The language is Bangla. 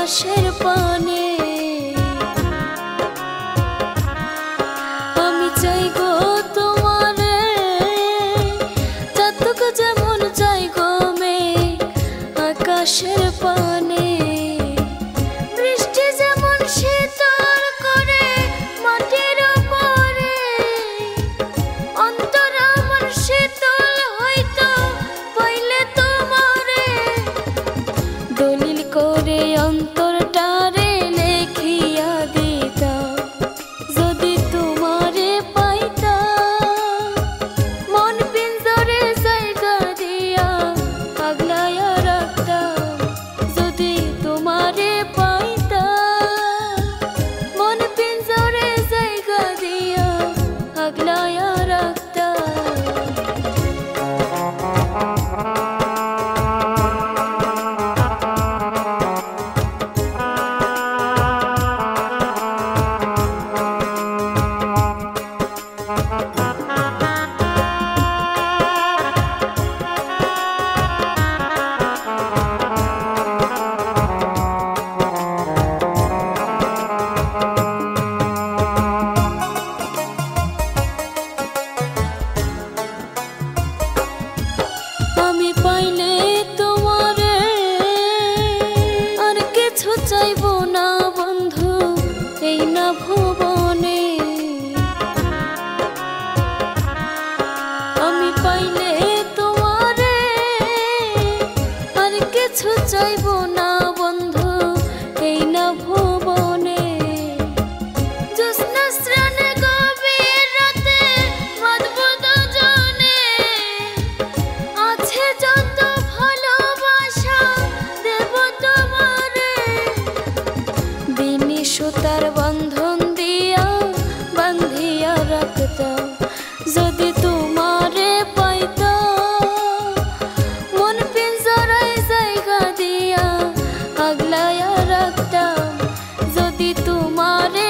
আকাশের পানে। আমি চাই গো তোমারে চাতক যেমন চাই গো মেঘ আকাশের পানে। বৃষ্টি যেমন শীতল করে মাটির উপরে, অন্তর আমার শীতল হইতো পাইলে তোমারে। দলিল করে অন্তরটারে লেখিয়া দিতাম যদি তোমারে পাইতাম। মন পিঞ্জরে জায়গা দিয়া আগলাইয়া রাখতাম যদি তোমারে পাইতাম। মন পিঞ্জরে জায়গা দিয়া আগলাইয়া রাখতাম। আমি পাইলে তোমারে আর কিছু চাইবো না বন্ধু এই না ভুবনে। আমি পাইলে তোমারে আর কিছু চাইবো না বন্ধু এই না ভুবনে। জ্যোৎস্না স্নানে গভীর রাতে বাঁধবো দুজনে, আছে যত ভালোবাসা দেব তোমারে। বিনি সুতার বন্ধন দিয়া বান্ধিয়া রাখতাম যদি তোমারে পাইতাম। মন পিঞ্জরায় জায়গা দিয়া আগলাইয়া রাখতাম যদি তোমারে